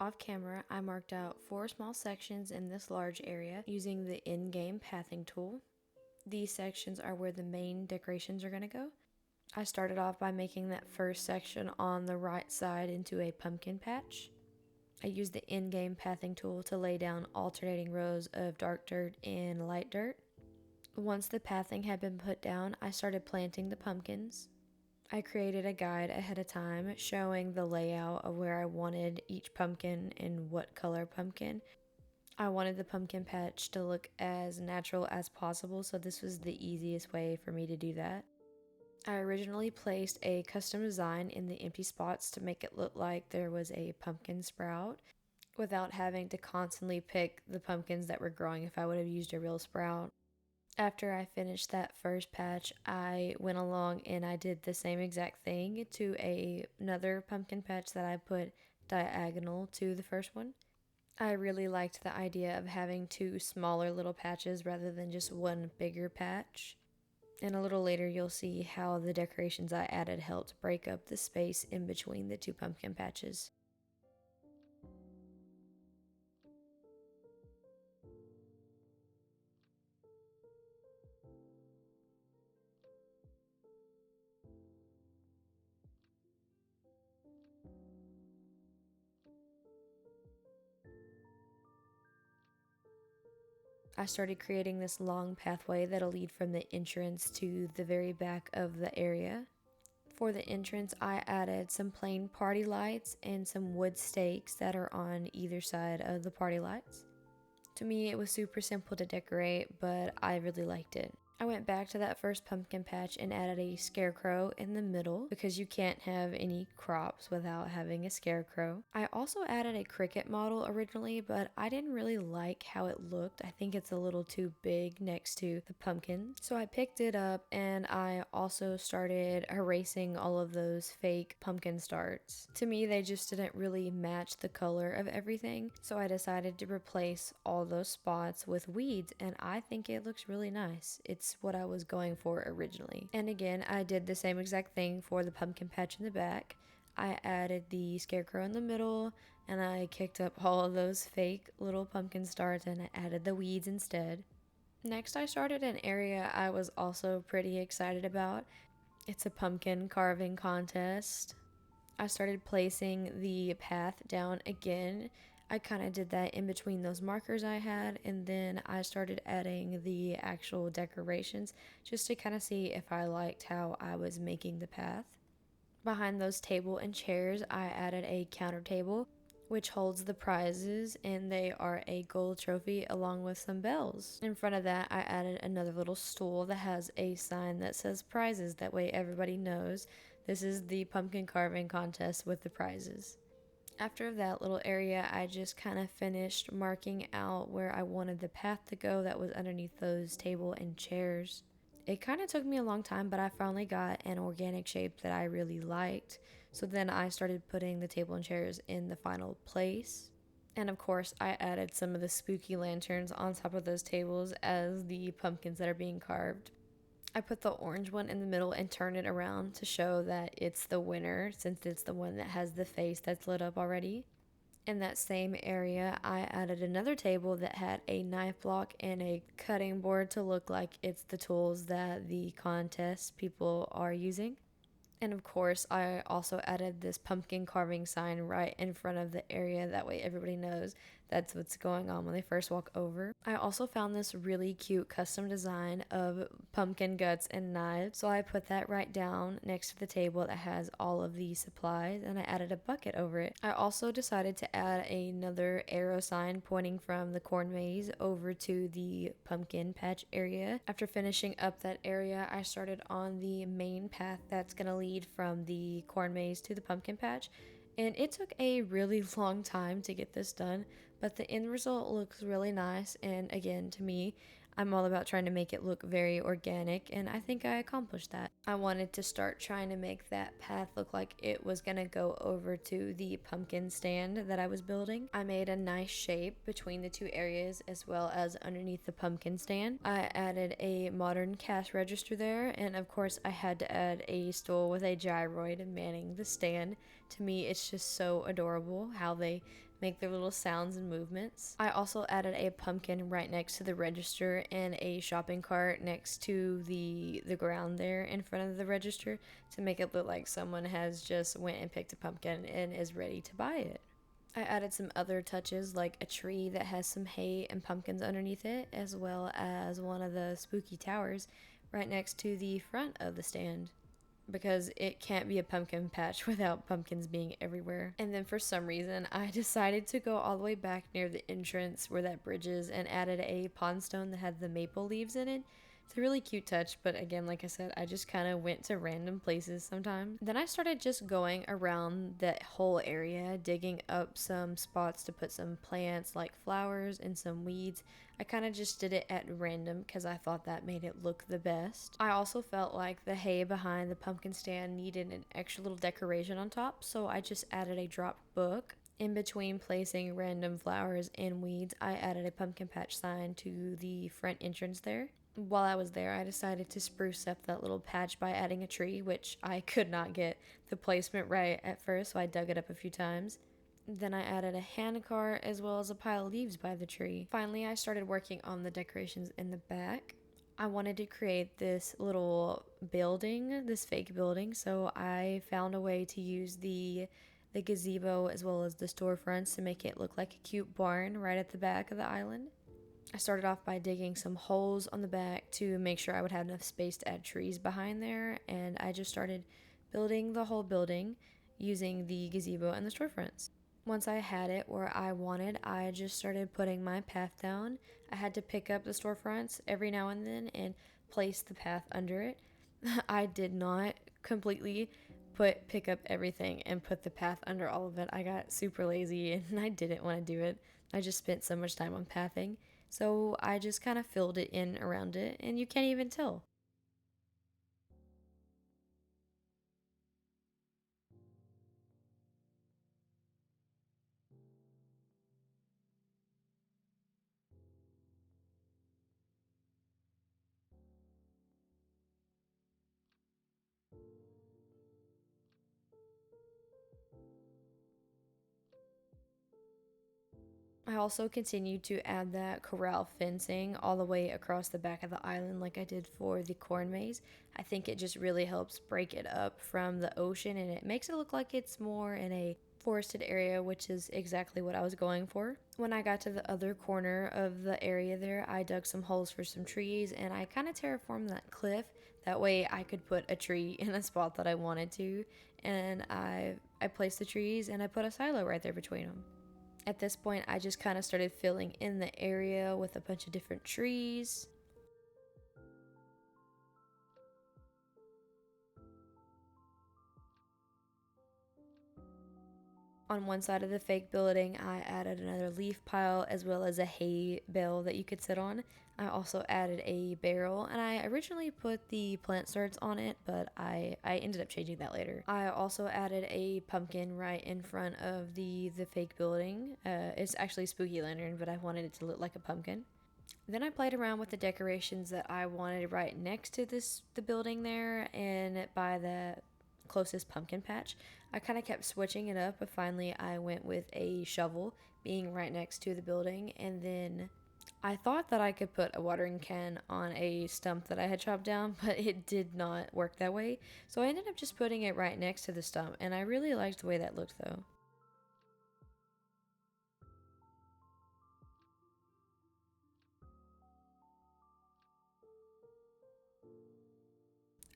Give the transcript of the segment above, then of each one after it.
Off camera, I marked out 4 small sections in this large area using the in-game pathing tool. These sections are where the main decorations are going to go. I started off by making that first section on the right side into a pumpkin patch. I used the in-game pathing tool to lay down alternating rows of dark dirt and light dirt. Once the pathing had been put down, I started planting the pumpkins. I created a guide ahead of time showing the layout of where I wanted each pumpkin and what color pumpkin. I wanted the pumpkin patch to look as natural as possible, so this was the easiest way for me to do that. I originally placed a custom design in the empty spots to make it look like there was a pumpkin sprout without having to constantly pick the pumpkins that were growing if I would have used a real sprout. After I finished that first patch, I went along and I did the same exact thing to another pumpkin patch that I put diagonal to the first one. I really liked the idea of having 2 smaller little patches rather than just one bigger patch. And a little later you'll see how the decorations I added helped break up the space in between the 2 pumpkin patches. I started creating this long pathway that'll lead from the entrance to the very back of the area. For the entrance, I added some plain party lights and some wood stakes that are on either side of the party lights. To me, it was super simple to decorate, but I really liked it. I went back to that first pumpkin patch and added a scarecrow in the middle because you can't have any crops without having a scarecrow. I also added a cricket model originally, but I didn't really like how it looked. I think it's a little too big next to the pumpkin. So I picked it up and I also started erasing all of those fake pumpkin starts. To me, they just didn't really match the color of everything, so I decided to replace all those spots with weeds, and I think it looks really nice. It's what I was going for originally. And again, I did the same exact thing for the pumpkin patch in the back. I added the scarecrow in the middle, and I kicked up all of those fake little pumpkin starts and I added the weeds instead. Next, I started an area I was also pretty excited about. It's a pumpkin carving contest. I started placing the path down again. I kind of did that in between those markers I had, and then I started adding the actual decorations just to kind of see if I liked how I was making the path. Behind those table and chairs, I added a counter table which holds the prizes, and they are a gold trophy along with some bells. In front of that, I added another little stool that has a sign that says prizes. That way everybody knows this is the pumpkin carving contest with the prizes. After that little area, I just kind of finished marking out where I wanted the path to go that was underneath those table and chairs. It kind of took me a long time, but I finally got an organic shape that I really liked. So then I started putting the table and chairs in the final place. And of course, I added some of the spooky lanterns on top of those tables as the pumpkins that are being carved. I put the orange one in the middle and turned it around to show that it's the winner, since it's the one that has the face that's lit up already. In that same area, I added another table that had a knife block and a cutting board to look like it's the tools that the contest people are using. And of course, I also added this pumpkin carving sign right in front of the area. That way everybody knows that's what's going on when they first walk over. I also found this really cute custom design of pumpkin guts and knives. So I put that right down next to the table that has all of the supplies, and I added a bucket over it. I also decided to add another arrow sign pointing from the corn maze over to the pumpkin patch area. After finishing up that area, I started on the main path that's going to lead from the corn maze to the pumpkin patch, and it took a really long time to get this done, but the end result looks really nice. And again, to me, I'm all about trying to make it look very organic, and I think I accomplished that. I wanted to start trying to make that path look like it was gonna go over to the pumpkin stand that I was building. I made a nice shape between the 2 areas as well as underneath the pumpkin stand. I added a modern cash register there, and of course I had to add a stool with a gyroid manning the stand. To me, it's just so adorable how they make their little sounds and movements. I also added a pumpkin right next to the register and a shopping cart next to the ground there in front of the register to make it look like someone has just went and picked a pumpkin and is ready to buy it. I added some other touches like a tree that has some hay and pumpkins underneath it, as well as one of the spooky towers right next to the front of the stand, because it can't be a pumpkin patch without pumpkins being everywhere. And then for some reason, I decided to go all the way back near the entrance where that bridge is and added a pond stone that had the maple leaves in it. It's a really cute touch, but again, like I said, I just kind of went to random places sometimes. Then I started just going around that whole area, digging up some spots to put some plants like flowers and some weeds. I kind of just did it at random because I thought that made it look the best. I also felt like the hay behind the pumpkin stand needed an extra little decoration on top, so I just added a dropped book. In between placing random flowers and weeds, I added a pumpkin patch sign to the front entrance there. While I was there, I decided to spruce up that little patch by adding a tree, which I could not get the placement right at first, so I dug it up a few times. Then I added a handcart as well as a pile of leaves by the tree. Finally, I started working on the decorations in the back. I wanted to create this little building, this fake building, so I found a way to use the gazebo as well as the storefronts to make it look like a cute barn right at the back of the island. I started off by digging some holes on the back to make sure I would have enough space to add trees behind there, and I just started building the whole building using the gazebo and the storefronts. Once I had it where I wanted, I just started putting my path down. I had to pick up the storefronts every now and then and place the path under it. I did not completely pick up everything and put the path under all of it. I got super lazy and I didn't want to do it. I just spent so much time on pathing. So I just kind of filled it in around it, and you can't even tell. I also continued to add that corral fencing all the way across the back of the island like I did for the corn maze. I think it just really helps break it up from the ocean and it makes it look like it's more in a forested area, which is exactly what I was going for. When I got to the other corner of the area there, I dug some holes for some trees and I kind of terraformed that cliff. That way I could put a tree in a spot that I wanted to. And I placed the trees and I put a silo right there between them. At this point, I just kind of started filling in the area with a bunch of different trees. On one side of the fake building, I added another leaf pile as well as a hay bale that you could sit on. I also added a barrel, and I originally put the plant starts on it, but I ended up changing that later. I also added a pumpkin right in front of the fake building. It's actually a spooky lantern, but I wanted it to look like a pumpkin. Then I played around with the decorations that I wanted right next to the building there and by the closest pumpkin patch. I kind of kept switching it up, but finally I went with a shovel being right next to the building, and then I thought that I could put a watering can on a stump that I had chopped down, but it did not work that way. So I ended up just putting it right next to the stump, and I really liked the way that looked though.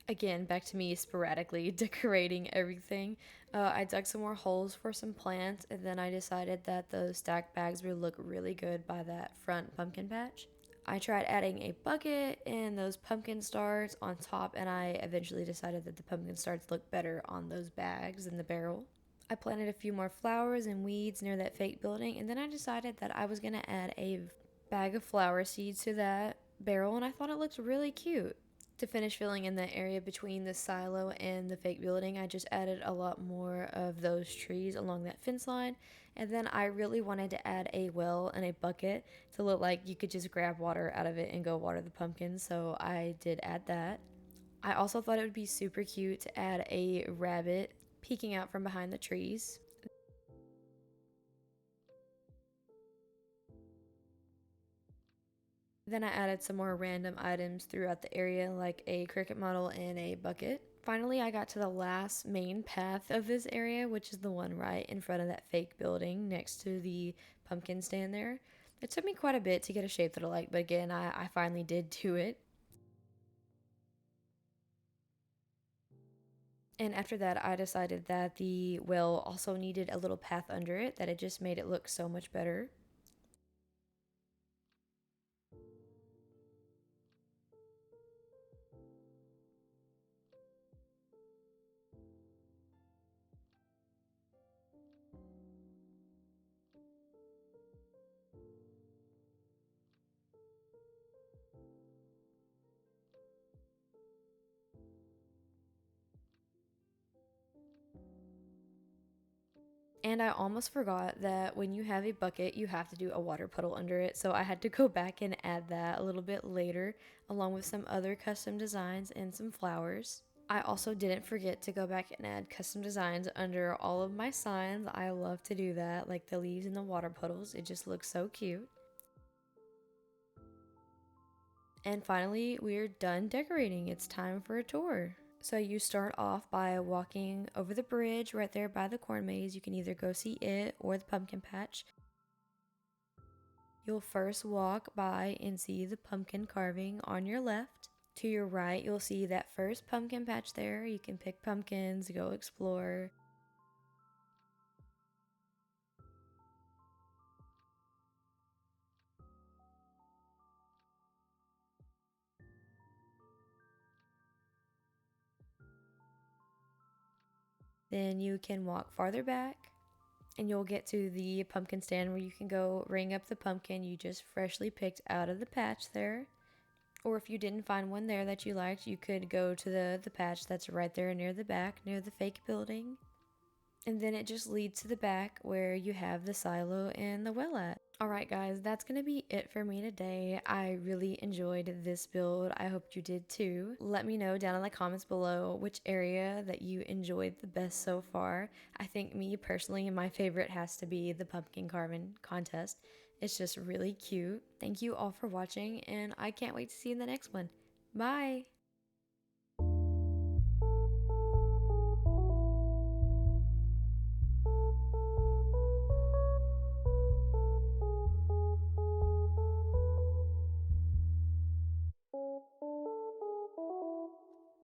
Again, back to me sporadically decorating everything. I dug some more holes for some plants, and then I decided that those stacked bags would look really good by that front pumpkin patch. I tried adding a bucket and those pumpkin stars on top, and I eventually decided that the pumpkin stars look better on those bags than the barrel. I planted a few more flowers and weeds near that fake building, and then I decided that I was going to add a bag of flower seeds to that barrel, and I thought it looked really cute. To finish filling in the area between the silo and the fake building, I just added a lot more of those trees along that fence line. And then I really wanted to add a well and a bucket to look like you could just grab water out of it and go water the pumpkins. So I did add that. I also thought it would be super cute to add a rabbit peeking out from behind the trees. Then I added some more random items throughout the area, like a cricket model and a bucket. Finally, I got to the last main path of this area, which is the one right in front of that fake building next to the pumpkin stand there. It took me quite a bit to get a shape that I like, but again, I finally did do it. And after that, I decided that the well also needed a little path under it, that it just made it look so much better. And I almost forgot that when you have a bucket, you have to do a water puddle under it. So I had to go back and add that a little bit later, along with some other custom designs and some flowers. I also didn't forget to go back and add custom designs under all of my signs. I love to do that, like the leaves and the water puddles. It just looks so cute. And finally, we're done decorating. It's time for a tour. So you start off by walking over the bridge right there by the corn maze. You can either go see it or the pumpkin patch. You'll first walk by and see the pumpkin carving on your left. To your right, you'll see that first pumpkin patch there. You can pick pumpkins, go explore. Then you can walk farther back and you'll get to the pumpkin stand where you can go ring up the pumpkin you just freshly picked out of the patch there. Or if you didn't find one there that you liked, you could go to the patch that's right there near the back, near the fake building. And then it just leads to the back where you have the silo and the well at. Alright guys, that's going to be it for me today. I really enjoyed this build. I hope you did too. Let me know down in the comments below which area that you enjoyed the best so far. I think me personally, my favorite has to be the pumpkin carving contest. It's just really cute. Thank you all for watching and I can't wait to see you in the next one. Bye!